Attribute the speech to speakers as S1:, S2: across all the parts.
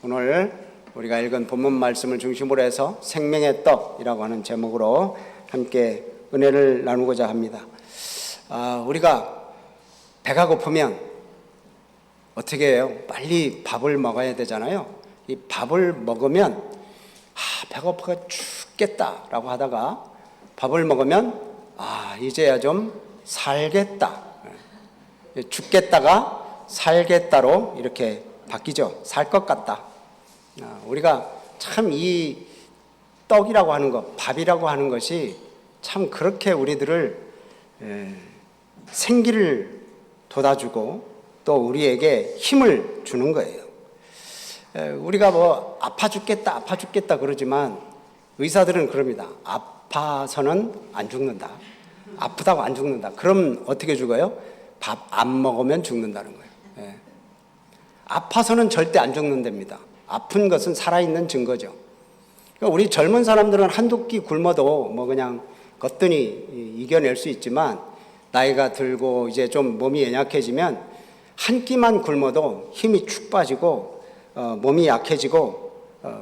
S1: 오늘 우리가 읽은 본문 말씀을 중심으로 해서 생명의 떡이라고 하는 제목으로 함께 은혜를 나누고자 합니다. 우리가 배가 고프면 어떻게 해요? 빨리 밥을 먹어야 되잖아요. 이 밥을 먹으면 배가 고파가 죽겠다라고 하다가 밥을 먹으면 이제야 좀 살겠다, 죽겠다가 살겠다로 이렇게 바뀌죠. 살 것 같다. 우리가 참 이 떡이라고 하는 것, 밥이라고 하는 것이 참 그렇게 우리들을 생기를 돋아주고 또 우리에게 힘을 주는 거예요. 우리가 뭐 아파 죽겠다 그러지만 의사들은 그럽니다. 아파서는 안 죽는다. 아프다고 안 죽는다. 그럼 어떻게 죽어요? 밥 안 먹으면 죽는다는 거예요. 아파서는 절대 안 죽는답니다. 아픈 것은 살아있는 증거죠. 그러니까 우리 젊은 사람들은 한두 끼 굶어도 뭐 그냥 거뜬히 이겨낼 수 있지만 나이가 들고 이제 좀 몸이 연약해지면 한 끼만 굶어도 힘이 축 빠지고 몸이 약해지고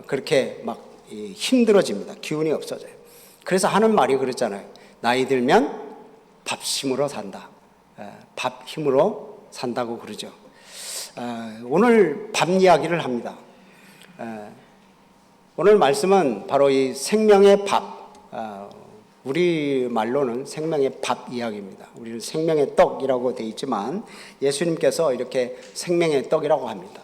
S1: 그렇게 막 힘들어집니다. 기운이 없어져요. 그래서 하는 말이 그랬잖아요. 나이 들면 밥심으로 산다. 밥 힘으로 산다고 그러죠. 오늘 밥 이야기를 합니다. 오늘 말씀은 바로 이 생명의 밥, 우리 말로는 생명의 밥 이야기입니다. 우리는 생명의 떡이라고 되어 있지만 예수님께서 이렇게 생명의 떡이라고 합니다.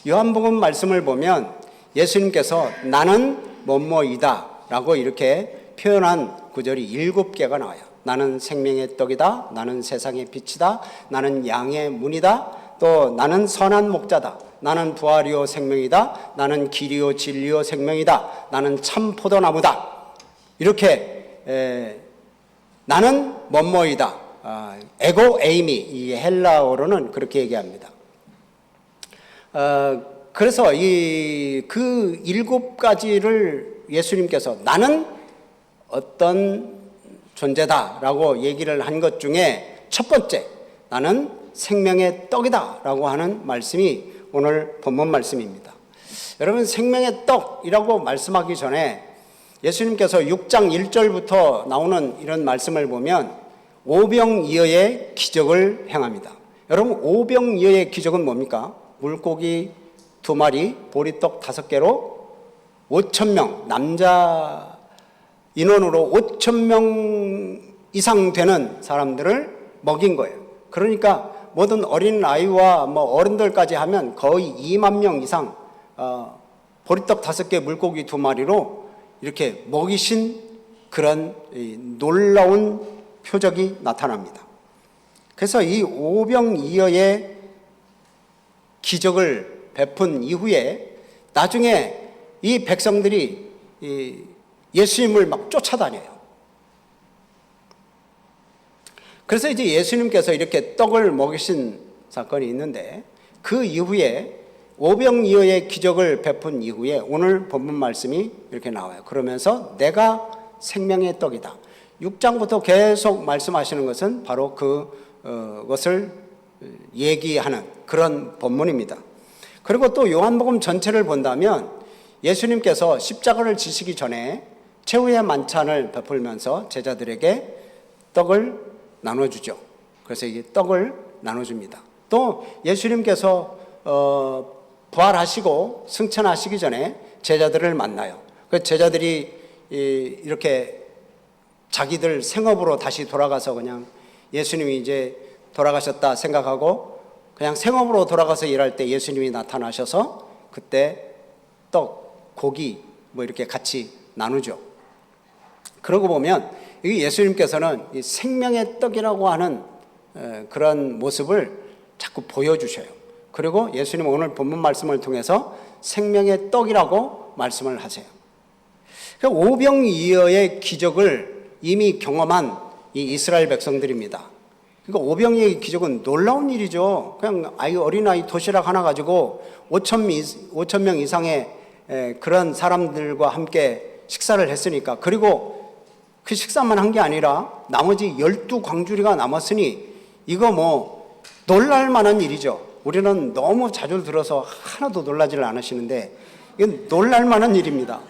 S1: 요한복음 말씀을 보면 예수님께서 나는 뭐뭐이다 라고 이렇게 표현한 구절이 7개가 나와요. 나는 생명의 떡이다, 나는 세상의 빛이다, 나는 양의 문이다, 또 나는 선한 목자다, 나는 부활이요 생명이다, 나는 길이요 진리요 생명이다, 나는 참 포도나무다. 이렇게 나는 뭐뭐이다. 에고 에이미, 이 헬라어로는 그렇게 얘기합니다. 그래서 그 7가지를 예수님께서 나는 어떤 존재다라고 얘기를 한 것 중에 첫 번째, 나는 생명의 떡이다라고 하는 말씀이 오늘 본문 말씀입니다. 여러분, 생명의 떡이라고 말씀하기 전에 예수님께서 6장 1절부터 나오는 이런 말씀을 보면 오병이어의 기적을 행합니다. 여러분, 오병이어의 기적은 뭡니까? 물고기 2마리, 보리떡 5개로 5,000명, 남자 인원으로 5,000명 이상 되는 사람들을 먹인 거예요. 그러니까 모든 어린 아이와 뭐 어른들까지 하면 거의 2만 명 이상 보리떡 5개, 물고기 2마리로 이렇게 먹이신 그런 놀라운 표적이 나타납니다. 그래서 이 오병이어의 기적을 베푼 이후에 나중에 이 백성들이 예수님을 막 쫓아다녀요. 그래서 이제 예수님께서 이렇게 떡을 먹이신 사건이 있는데 그 이후에 오병이어의 기적을 베푼 이후에 오늘 본문 말씀이 이렇게 나와요. 그러면서 내가 생명의 떡이다. 6장부터 계속 말씀하시는 것은 바로 그것을 얘기하는 그런 본문입니다. 그리고 또 요한복음 전체를 본다면 예수님께서 십자가를 지시기 전에 최후의 만찬을 베풀면서 제자들에게 떡을 나눠주죠. 그래서 이게 떡을 나눠줍니다. 또 예수님께서 부활하시고 승천하시기 전에 제자들을 만나요. 그 제자들이 이렇게 자기들 생업으로 다시 돌아가서 그냥 예수님이 이제 돌아가셨다 생각하고 그냥 생업으로 돌아가서 일할 때 예수님이 나타나셔서 그때 떡, 고기 뭐 이렇게 같이 나누죠. 그러고 보면 예수님께서는 이 생명의 떡이라고 하는 그런 모습을 자꾸 보여주셔요. 그리고 예수님 오늘 본문 말씀을 통해서 생명의 떡이라고 말씀을 하세요. 오병이어의 기적을 이미 경험한 이 이스라엘 백성들입니다. 그러니까 오병이어의 기적은 놀라운 일이죠. 그냥 어린아이 도시락 하나 가지고 5,000명 이상의 그런 사람들과 함께 식사를 했으니까, 그리고 그 식사만 한 게 아니라 나머지 12광주리가 남았으니 이거 뭐 놀랄 만한 일이죠. 우리는 너무 자주 들어서 하나도 놀라지를 않으시는데 이건 놀랄 만한 일입니다.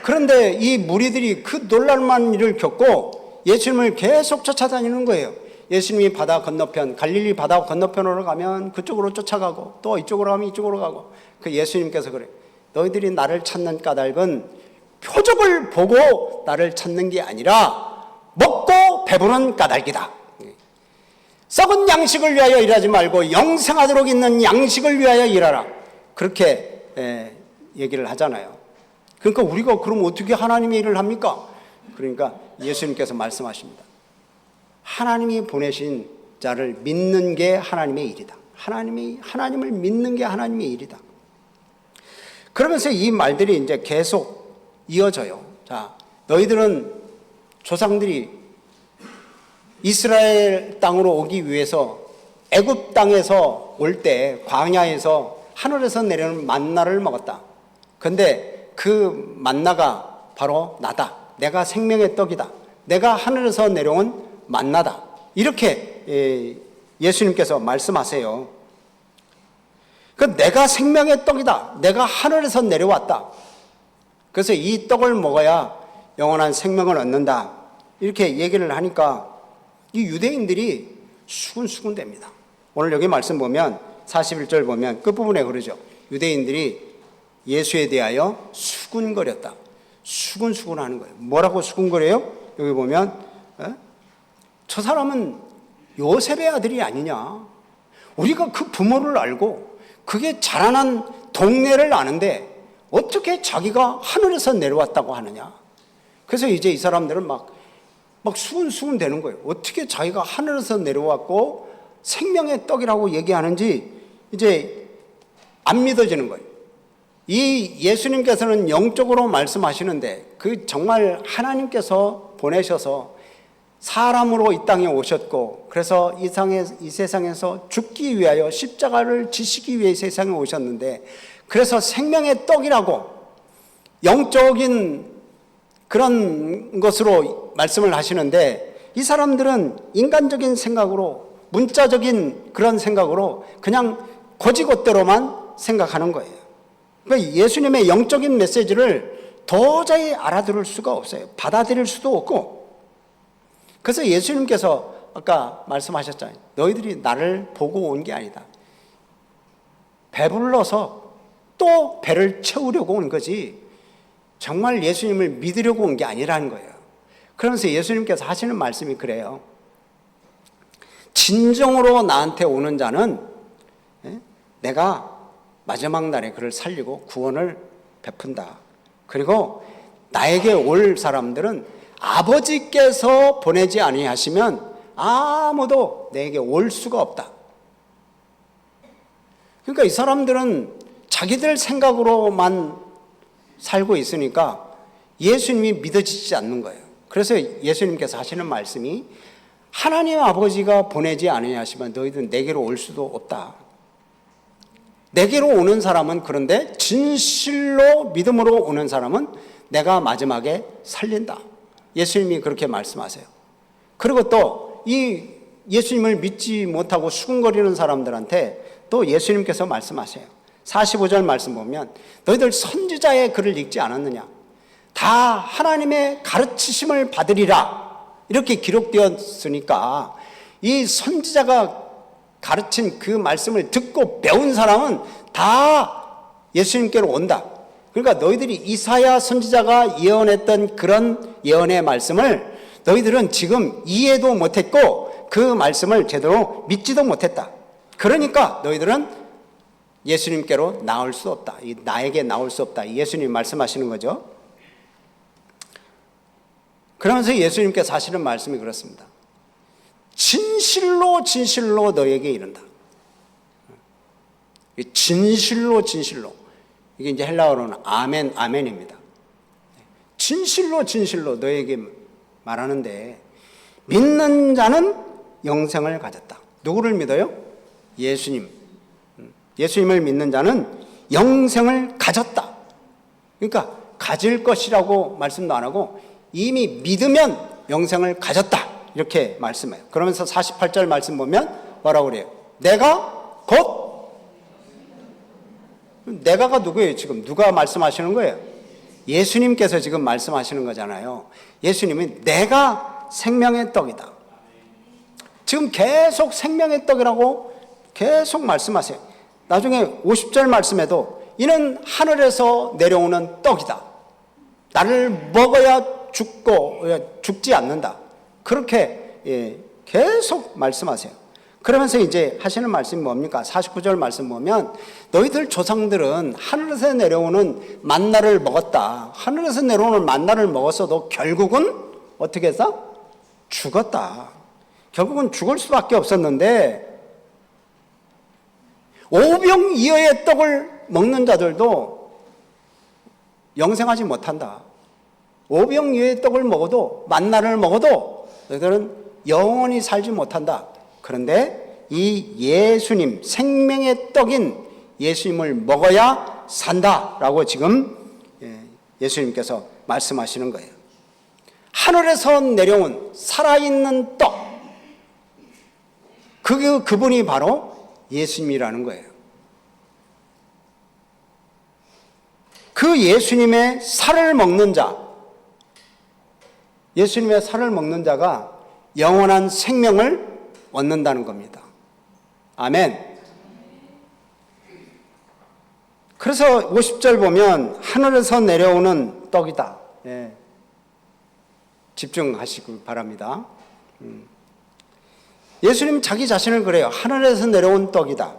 S1: 그런데 이 무리들이 그 놀랄 만한 일을 겪고 예수님을 계속 쫓아다니는 거예요. 예수님이 바다 건너편, 갈릴리 바다 건너편으로 가면 그쪽으로 쫓아가고 또 이쪽으로 가면 이쪽으로 가고, 그 예수님께서 그래, 너희들이 나를 찾는 까닭은 표적을 보고 나를 찾는 게 아니라 먹고 배부른 까닭이다. 썩은 양식을 위하여 일하지 말고 영생하도록 있는 양식을 위하여 일하라. 그렇게 얘기를 하잖아요. 그러니까 우리가 그럼 어떻게 하나님의 일을 합니까? 그러니까 예수님께서 말씀하십니다. 하나님이 보내신 자를 믿는 게 하나님의 일이다. 하나님을 믿는 게 하나님의 일이다. 그러면서 이 말들이 이제 계속 이어져요. 자, 너희들은 조상들이 이스라엘 땅으로 오기 위해서 애굽 땅에서 올 때 광야에서 하늘에서 내려오는 만나를 먹었다. 근데 그 만나가 바로 나다. 내가 생명의 떡이다. 내가 하늘에서 내려온 만나다. 이렇게 예수님께서 말씀하세요. 그 내가 생명의 떡이다. 내가 하늘에서 내려왔다. 그래서 이 떡을 먹어야 영원한 생명을 얻는다. 이렇게 얘기를 하니까 이 유대인들이 수군수군 됩니다. 오늘 여기 말씀 보면 41절 보면 끝부분에 그러죠. 유대인들이 예수에 대하여 수군거렸다. 수군수군하는 거예요. 뭐라고 수군거려요? 여기 보면 저 사람은 요셉의 아들이 아니냐. 우리가 그 부모를 알고 그게 자라난 동네를 아는데 어떻게 자기가 하늘에서 내려왔다고 하느냐. 그래서 이제 이 사람들은 막 수군수군 되는 거예요. 어떻게 자기가 하늘에서 내려왔고 생명의 떡이라고 얘기하는지 이제 안 믿어지는 거예요. 이 예수님께서는 영적으로 말씀하시는데 그 정말 하나님께서 보내셔서 사람으로 이 땅에 오셨고, 그래서 이 세상에서 죽기 위하여 십자가를 지시기 위해 세상에 오셨는데, 그래서 생명의 떡이라고 영적인 그런 것으로 말씀을 하시는데, 이 사람들은 인간적인 생각으로, 문자적인 그런 생각으로 그냥 거지것대로만 생각하는 거예요. 그러니까 예수님의 영적인 메시지를 도저히 알아들을 수가 없어요. 받아들일 수도 없고. 그래서 예수님께서 아까 말씀하셨잖아요. 너희들이 나를 보고 온 게 아니다. 배불러서 또 배를 채우려고 온 거지 정말 예수님을 믿으려고 온 게 아니라는 거예요. 그러면서 예수님께서 하시는 말씀이 그래요. 진정으로 나한테 오는 자는 내가 마지막 날에 그를 살리고 구원을 베푼다. 그리고 나에게 올 사람들은 아버지께서 보내지 아니하시면 아무도 내게 올 수가 없다. 그러니까 이 사람들은 자기들 생각으로만 살고 있으니까 예수님이 믿어지지 않는 거예요. 그래서 예수님께서 하시는 말씀이 하나님 아버지가 보내지 아니하시면 너희들은 내게로 올 수도 없다. 내게로 오는 사람은, 그런데 진실로 믿음으로 오는 사람은 내가 마지막에 살린다. 예수님이 그렇게 말씀하세요. 그리고 또 이 예수님을 믿지 못하고 수군거리는 사람들한테 또 예수님께서 말씀하세요. 45절 말씀 보면 너희들 선지자의 글을 읽지 않았느냐. 다 하나님의 가르치심을 받으리라. 이렇게 기록되었으니까 이 선지자가 가르친 그 말씀을 듣고 배운 사람은 다 예수님께로 온다. 그러니까 너희들이 이사야 선지자가 예언했던 그런 예언의 말씀을 너희들은 지금 이해도 못했고 그 말씀을 제대로 믿지도 못했다. 그러니까 너희들은 예수님께로 나올 수 없다. 나에게 나올 수 없다. 예수님이 말씀하시는 거죠. 그러면서 예수님께서 하시는 말씀이 그렇습니다. 진실로 진실로 너에게 이른다. 진실로 진실로. 이게 이제 헬라어로는 아멘, 아멘입니다. 진실로 진실로 너에게 말하는데 믿는 자는 영생을 가졌다. 누구를 믿어요? 예수님. 예수님을 믿는 자는 영생을 가졌다. 그러니까 가질 것이라고 말씀도 안 하고 이미 믿으면 영생을 가졌다. 이렇게 말씀해요. 그러면서 48절 말씀 보면 뭐라고 그래요? 내가 곧. 내가가 누구예요? 지금 누가 말씀하시는 거예요? 예수님께서 지금 말씀하시는 거잖아요. 예수님이 내가 생명의 떡이다. 지금 계속 생명의 떡이라고 계속 말씀하세요. 나중에 50절 말씀에도 이는 하늘에서 내려오는 떡이다. 나를 먹어야 죽지 않는다. 그렇게 계속 말씀하세요. 그러면서 이제 하시는 말씀이 뭡니까? 49절 말씀 보면 너희들 조상들은 하늘에서 내려오는 만나를 먹었다. 하늘에서 내려오는 만나를 먹었어도 결국은 어떻게 했어? 죽었다. 결국은 죽을 수밖에 없었는데 오병이어의 떡을 먹는 자들도 영생하지 못한다. 오병이어의 떡을 먹어도 만나를 먹어도 너희들은 영원히 살지 못한다. 그런데 이 예수님, 생명의 떡인 예수님을 먹어야 산다라고 지금 예수님께서 말씀하시는 거예요. 하늘에서 내려온 살아있는 떡, 그분이 바로 예수님이라는 거예요. 그 예수님의 살을 먹는 자, 예수님의 살을 먹는 자가 영원한 생명을 얻는다는 겁니다. 아멘. 그래서 50절 보면 하늘에서 내려오는 떡이다. 집중하시기 바랍니다. 예수님 자기 자신을 그래요. 하늘에서 내려온 떡이다.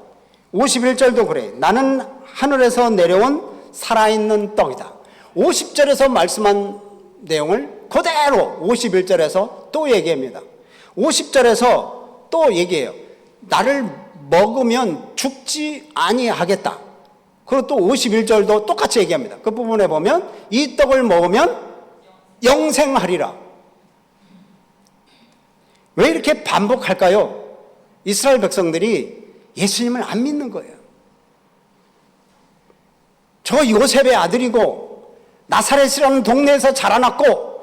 S1: 51절도 그래. 나는 하늘에서 내려온 살아있는 떡이다. 50절에서 말씀한 내용을 그대로 51절에서 또 얘기합니다. 50절에서 또 얘기해요. 나를 먹으면 죽지 아니하겠다. 그리고 또 51절도 똑같이 얘기합니다. 그 부분에 보면 이 떡을 먹으면 영생하리라. 왜 이렇게 반복할까요? 이스라엘 백성들이 예수님을 안 믿는 거예요. 저 요셉의 아들이고 나사렛이라는 동네에서 자라났고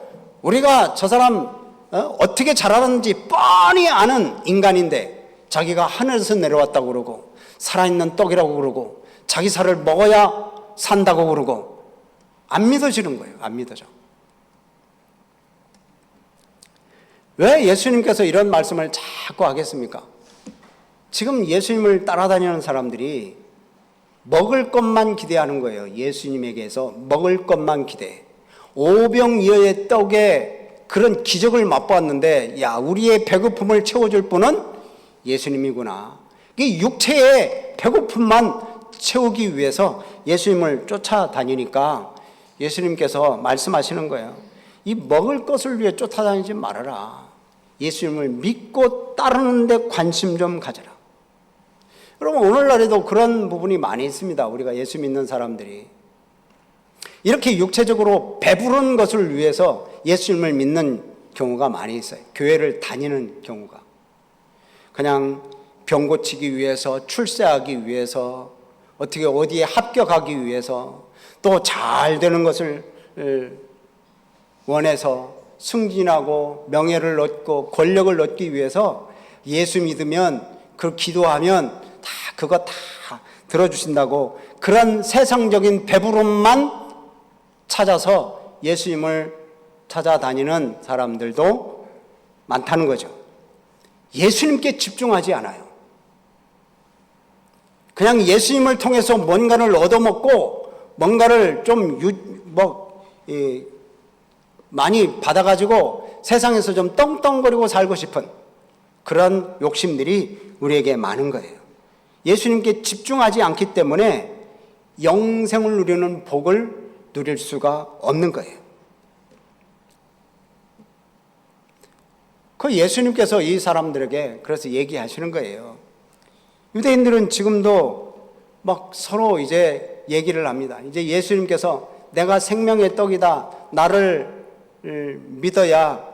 S1: 우리가 저 사람 어떻게 자라는지 뻔히 아는 인간인데 자기가 하늘에서 내려왔다고 그러고 살아있는 떡이라고 그러고 자기 살을 먹어야 산다고 그러고 안 믿어지는 거예요. 안 믿어져. 왜 예수님께서 이런 말씀을 자꾸 하겠습니까? 지금 예수님을 따라다니는 사람들이 먹을 것만 기대하는 거예요. 예수님에게서 먹을 것만 기대해. 오병이어의 떡에 그런 기적을 맛보았는데 야, 우리의 배고픔을 채워줄 분은 예수님이구나. 이 육체의 배고픔만 채우기 위해서 예수님을 쫓아다니니까 예수님께서 말씀하시는 거예요. 이 먹을 것을 위해 쫓아다니지 말아라. 예수님을 믿고 따르는 데 관심 좀 가져라. 여러분, 오늘날에도 그런 부분이 많이 있습니다. 우리가 예수 믿는 사람들이 이렇게 육체적으로 배부른 것을 위해서 예수님을 믿는 경우가 많이 있어요. 교회를 다니는 경우가. 그냥 병 고치기 위해서, 출세하기 위해서, 어떻게 어디에 합격하기 위해서, 또 잘 되는 것을 원해서 승진하고 명예를 얻고 권력을 얻기 위해서 예수 믿으면, 그 기도하면 다 그거 다 들어주신다고 그런 세상적인 배부름만 찾아서 예수님을 찾아다니는 사람들도 많다는 거죠. 예수님께 집중하지 않아요. 그냥 예수님을 통해서 뭔가를 얻어먹고 뭔가를 좀 많이 받아가지고 세상에서 좀 떵떵거리고 살고 싶은 그런 욕심들이 우리에게 많은 거예요. 예수님께 집중하지 않기 때문에 영생을 누리는 복을 누릴 수가 없는 거예요. 그 예수님께서 이 사람들에게 그래서 얘기하시는 거예요. 유대인들은 지금도 막 서로 이제 얘기를 합니다. 이제 예수님께서 내가 생명의 떡이다. 나를 믿어야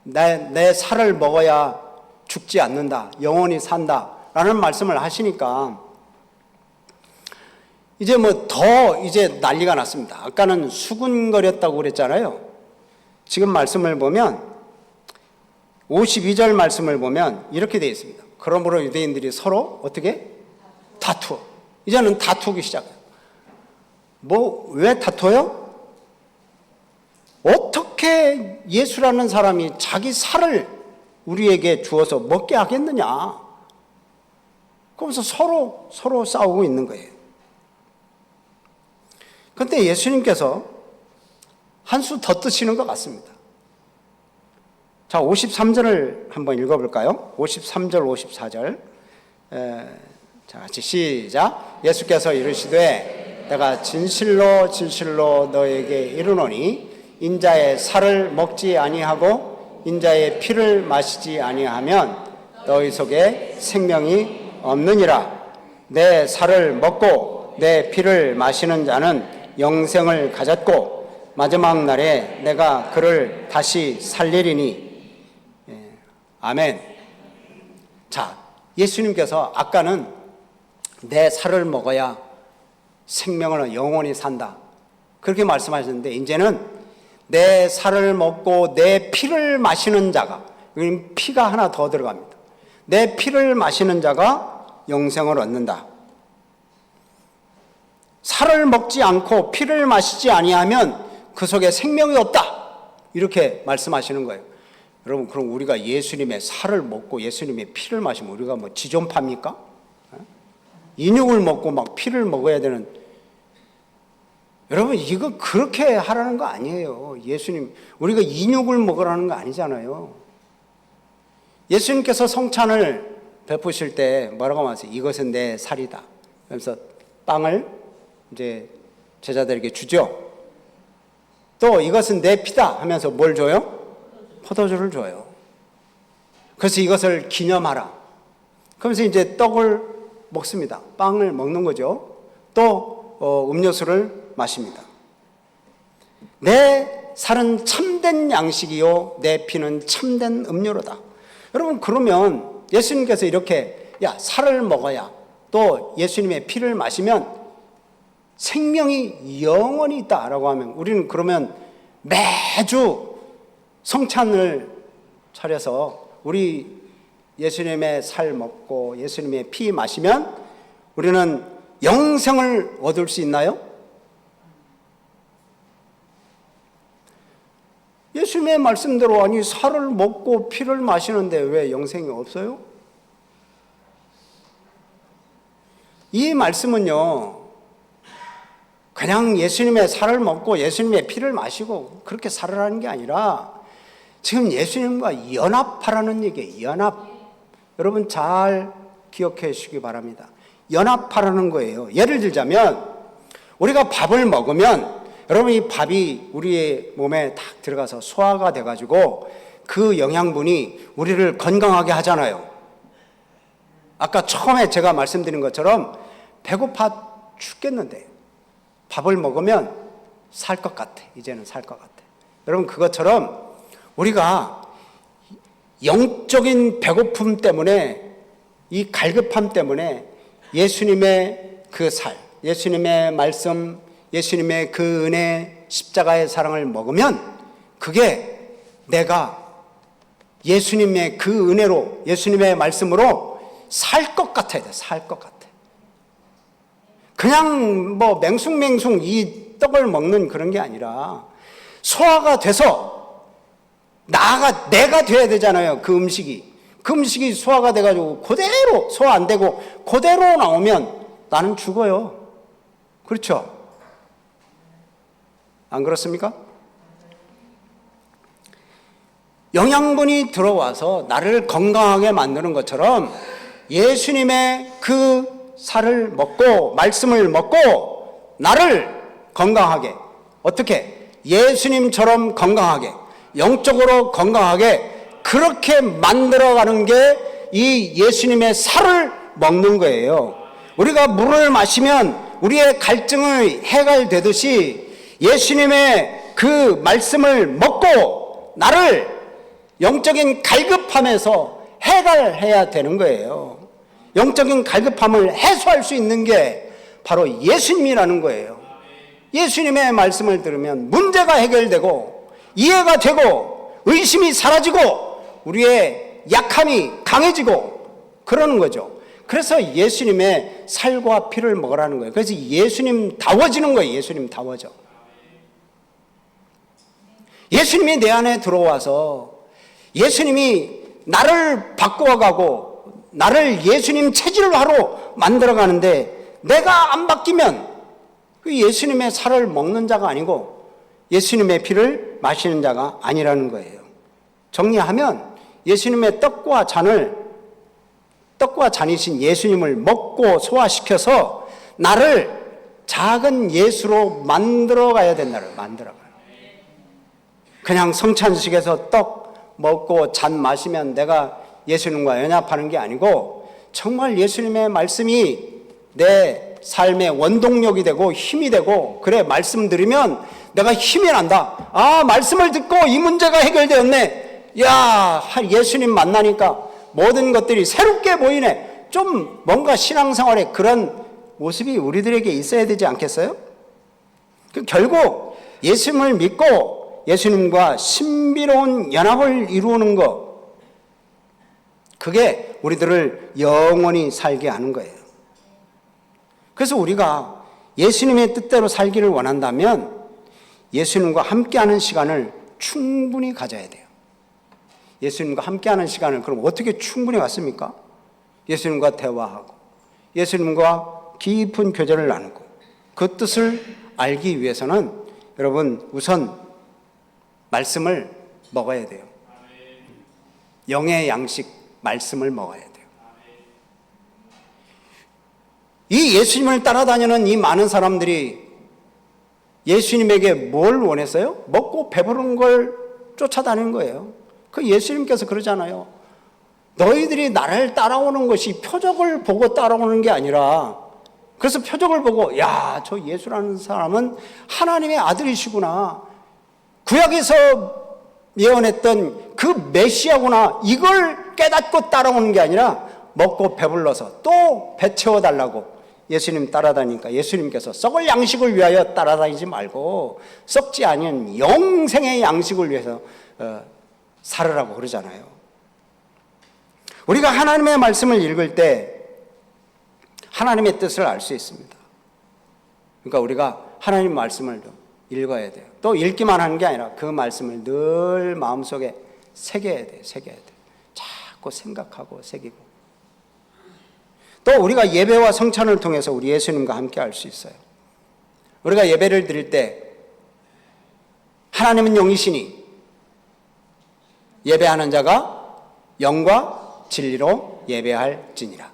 S1: 내 살을 먹어야 죽지 않는다. 영원히 산다. 라는 말씀을 하시니까 이제 이제 난리가 났습니다. 아까는 수군거렸다고 그랬잖아요. 지금 말씀을 보면 52절 말씀을 보면 이렇게 되어 있습니다. 그러므로 유대인들이 서로 어떻게? 다투어. 이제는 다투기 시작해요. 왜 다투어요? 어떻게 예수라는 사람이 자기 살을 우리에게 주어서 먹게 하겠느냐? 그러면서 서로 싸우고 있는 거예요. 그런데 예수님께서 한 수 더 뜨시는 것 같습니다. 자, 53절을 한번 읽어볼까요? 53절, 54절. 자, 같이 시작. 예수께서 이르시되 내가 진실로 진실로 너에게 이르노니 인자의 살을 먹지 아니하고 인자의 피를 마시지 아니하면 너희 속에 생명이 없느니라. 내 살을 먹고 내 피를 마시는 자는 영생을 가졌고 마지막 날에 내가 그를 다시 살리리니. 아멘. 자, 예수님께서 아까는 내 살을 먹어야 생명을 영원히 산다, 그렇게 말씀하셨는데, 이제는 내 살을 먹고 내 피를 마시는 자가, 여기 피가 하나 더 들어갑니다. 내 피를 마시는 자가 영생을 얻는다. 살을 먹지 않고 피를 마시지 아니하면 그 속에 생명이 없다, 이렇게 말씀하시는 거예요. 여러분, 그럼 우리가 예수님의 살을 먹고 예수님의 피를 마시면 우리가 뭐 지존파입니까? 인육을 먹고 막 피를 먹어야 되는, 여러분, 이거 그렇게 하라는 거 아니에요. 예수님, 우리가 인육을 먹으라는 거 아니잖아요. 예수님께서 성찬을 베푸실 때 뭐라고 말하세요? 이것은 내 살이다. 그래서 빵을 이제 제자들에게 주죠. 또 이것은 내 피다 하면서 뭘 줘요? 포도주를 줘요. 그래서 이것을 기념하라. 그러면서 이제 떡을 먹습니다. 빵을 먹는 거죠. 또 음료수를 마십니다. 내 살은 참된 양식이요 내 피는 참된 음료로다. 여러분, 그러면 예수님께서 이렇게 살을 먹어야 또 예수님의 피를 마시면 생명이 영원히 있다라고 하면, 우리는 그러면 매주 성찬을 차려서 우리 예수님의 살 먹고 예수님의 피 마시면 우리는 영생을 얻을 수 있나요? 예수님의 말씀대로 아니 살을 먹고 피를 마시는데 왜 영생이 없어요? 이 말씀은요, 그냥 예수님의 살을 먹고 예수님의 피를 마시고 그렇게 살으라는 게 아니라 지금 예수님과 연합하라는 얘기예요. 연합. 여러분 잘 기억해 주시기 바랍니다. 연합하라는 거예요. 예를 들자면 우리가 밥을 먹으면 여러분 이 밥이 우리의 몸에 딱 들어가서 소화가 돼가지고 그 영양분이 우리를 건강하게 하잖아요. 아까 처음에 제가 말씀드린 것처럼 배고파 죽겠는데 밥을 먹으면 살 것 같아. 이제는 살 것 같아. 여러분, 그것처럼 우리가 영적인 배고픔 때문에, 이 갈급함 때문에 예수님의 그 살, 예수님의 말씀, 예수님의 그 은혜, 십자가의 사랑을 먹으면 그게 내가 예수님의 그 은혜로, 예수님의 말씀으로 살 것 같아야 돼. 살 것 같아. 그냥 뭐 맹숭맹숭 이 떡을 먹는 그런 게 아니라 소화가 돼서 내가 돼야 되잖아요. 그 음식이 소화가 돼가지고 그대로 소화 안 되고 그대로 나오면 나는 죽어요. 그렇죠? 안 그렇습니까? 영양분이 들어와서 나를 건강하게 만드는 것처럼 예수님의 그 살을 먹고 말씀을 먹고 나를 건강하게, 어떻게? 예수님처럼 건강하게, 영적으로 건강하게 그렇게 만들어가는 게 이 예수님의 살을 먹는 거예요. 우리가 물을 마시면 우리의 갈증이 해결되듯이 예수님의 그 말씀을 먹고 나를 영적인 갈급함에서 해결해야 되는 거예요. 영적인 갈급함을 해소할 수 있는 게 바로 예수님이라는 거예요. 예수님의 말씀을 들으면 문제가 해결되고 이해가 되고 의심이 사라지고 우리의 약함이 강해지고 그러는 거죠. 그래서 예수님의 살과 피를 먹으라는 거예요. 그래서 예수님다워지는 거예요. 예수님다워져. 예수님이 내 안에 들어와서 예수님이 나를 바꾸어가고 나를 예수님 체질화로 만들어가는데 내가 안 바뀌면 그 예수님의 살을 먹는 자가 아니고 예수님의 피를 마시는 자가 아니라는 거예요. 정리하면 예수님의 떡과 잔이신 예수님을 먹고 소화시켜서 나를 작은 예수로 만들어가야 된다를 만들어가요. 그냥 성찬식에서 떡 먹고 잔 마시면 내가 예수님과 연합하는 게 아니고 정말 예수님의 말씀이 내 삶의 원동력이 되고 힘이 되고, 그래 말씀 들으면 내가 힘이 난다. 아, 말씀을 듣고 이 문제가 해결되었네. 야, 예수님 만나니까 모든 것들이 새롭게 보이네. 좀 뭔가 신앙생활에 그런 모습이 우리들에게 있어야 되지 않겠어요? 결국 예수님을 믿고 예수님과 신비로운 연합을 이루는 것, 그게 우리들을 영원히 살게 하는 거예요. 그래서 우리가 예수님의 뜻대로 살기를 원한다면 예수님과 함께하는 시간을 충분히 가져야 돼요. 예수님과 함께하는 시간을 그럼 어떻게 충분히 갖습니까? 예수님과 대화하고 예수님과 깊은 교제를 나누고 그 뜻을 알기 위해서는 여러분 우선 말씀을 먹어야 돼요. 영의 양식 말씀을 먹어야 돼요. 이 예수님을 따라다니는 이 많은 사람들이 예수님에게 뭘 원했어요? 먹고 배부른 걸 쫓아다니는 거예요. 그 예수님께서 그러잖아요. 너희들이 나를 따라오는 것이 표적을 보고 따라오는 게 아니라, 그래서 표적을 보고 야, 저 예수라는 사람은 하나님의 아들이시구나, 구약에서 예언했던 그 메시아구나, 이걸 깨닫고 따라오는 게 아니라 먹고 배불러서 또 배 채워달라고 예수님 따라다니니까 예수님께서 썩을 양식을 위하여 따라다니지 말고 썩지 않은 영생의 양식을 위해서 살으라고 그러잖아요. 우리가 하나님의 말씀을 읽을 때 하나님의 뜻을 알 수 있습니다. 그러니까 우리가 하나님 말씀을 읽어야 돼요. 또 읽기만 하는 게 아니라 그 말씀을 늘 마음속에 새겨야 돼요. 자꾸 생각하고 새기고. 또 우리가 예배와 성찬을 통해서 우리 예수님과 함께 할 수 있어요. 우리가 예배를 드릴 때 하나님은 영이시니 예배하는 자가 영과 진리로 예배할지니라.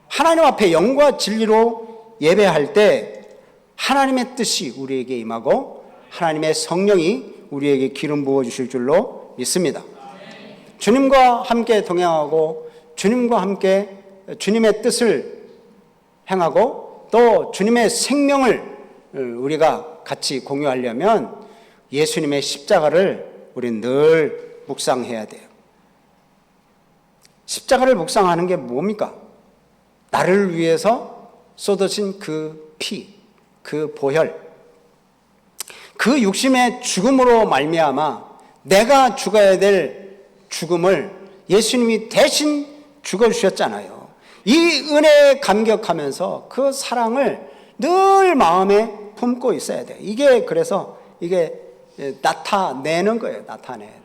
S1: 하나님 앞에 영과 진리로 예배할 때 하나님의 뜻이 우리에게 임하고 하나님의 성령이 우리에게 기름 부어주실 줄로 믿습니다. 주님과 함께 동행하고 주님과 함께 주님의 뜻을 행하고 또 주님의 생명을 우리가 같이 공유하려면 예수님의 십자가를 우리는 늘 묵상해야 돼요. 십자가를 묵상하는 게 뭡니까? 나를 위해서 쏟아진 그 피, 그 보혈, 그 육신의 죽음으로 말미암아 내가 죽어야 될 죽음을 예수님이 대신 죽어주셨잖아요. 이 은혜에 감격하면서 그 사랑을 늘 마음에 품고 있어야 돼요. 이게 그래서 이게 나타내는 거예요. 나타내야 돼요.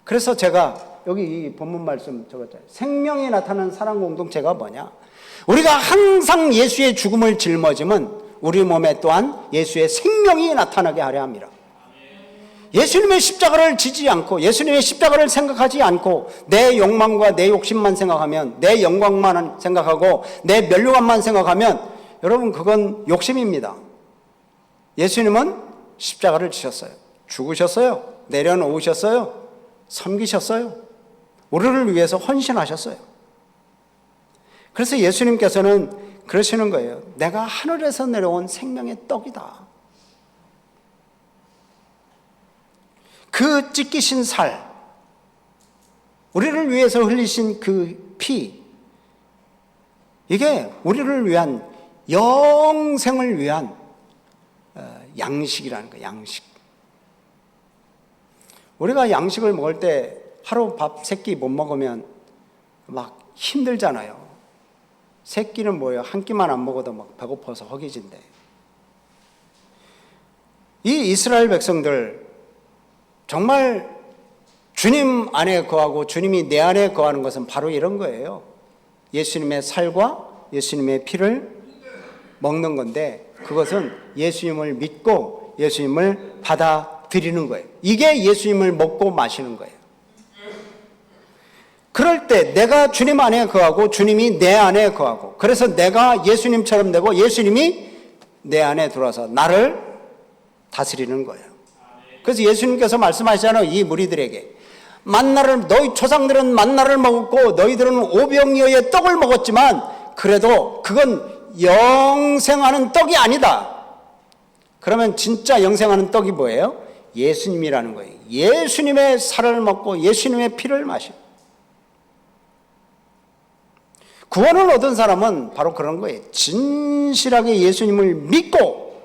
S1: 그래서 제가 여기 이 본문 말씀 적었잖아요. 생명이 나타나는 사랑 공동체가 뭐냐? 우리가 항상 예수의 죽음을 짊어지면 우리 몸에 또한 예수의 생명이 나타나게 하려 합니다. 예수님의 십자가를 지지 않고 예수님의 십자가를 생각하지 않고 내 욕망과 내 욕심만 생각하면, 내 영광만 생각하고 내 면류관만 생각하면 여러분 그건 욕심입니다. 예수님은 십자가를 지셨어요. 죽으셨어요. 내려놓으셨어요. 섬기셨어요. 우리를 위해서 헌신하셨어요. 그래서 예수님께서는 그러시는 거예요. 내가 하늘에서 내려온 생명의 떡이다. 그 찢기신 살, 우리를 위해서 흘리신 그 피, 이게 우리를 위한 영생을 위한 양식이라는 거예요. 양식. 우리가 양식을 먹을 때 하루 밥 3끼 못 먹으면 막 힘들잖아요. 세 끼는 뭐예요? 한 끼만 안 먹어도 막 배고파서 허기진대. 이 이스라엘 백성들 정말 주님 안에 거하고 주님이 내 안에 거하는 것은 바로 이런 거예요. 예수님의 살과 예수님의 피를 먹는 건데, 그것은 예수님을 믿고 예수님을 받아들이는 거예요. 이게 예수님을 먹고 마시는 거예요. 그럴 때 내가 주님 안에 거하고 주님이 내 안에 거하고, 그래서 내가 예수님처럼 되고 예수님이 내 안에 들어와서 나를 다스리는 거예요. 그래서 예수님께서 말씀하시잖아요. 이 무리들에게 만나를, 너희 조상들은 만나를 먹었고 너희들은 오병이어의 떡을 먹었지만 그래도 그건 영생하는 떡이 아니다. 그러면 진짜 영생하는 떡이 뭐예요? 예수님이라는 거예요. 예수님의 살을 먹고 예수님의 피를 마시고. 구원을 얻은 사람은 바로 그런 거예요. 진실하게 예수님을 믿고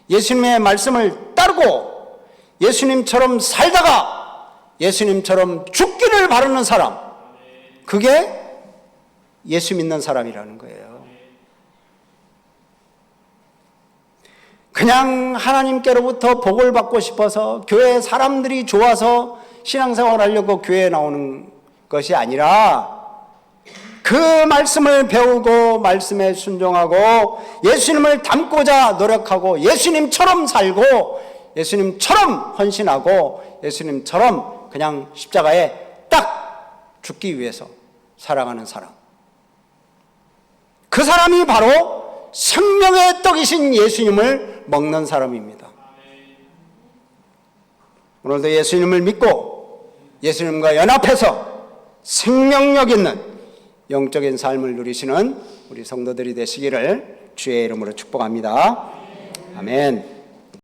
S1: 예수님의 말씀을 따르고 예수님처럼 살다가 예수님처럼 죽기를 바라는 사람, 그게 예수 믿는 사람이라는 거예요. 그냥 하나님께로부터 복을 받고 싶어서 교회 사람들이 좋아서 신앙생활 하려고 교회에 나오는 것이 아니라, 그 말씀을 배우고 말씀에 순종하고 예수님을 닮고자 노력하고 예수님처럼 살고 예수님처럼 헌신하고 예수님처럼 그냥 십자가에 딱 죽기 위해서 살아가는 사람, 그 사람이 바로 생명의 떡이신 예수님을 먹는 사람입니다. 오늘도 예수님을 믿고 예수님과 연합해서 생명력 있는 영적인 삶을 누리시는 우리 성도들이 되시기를 주의 이름으로 축복합니다. 아멘.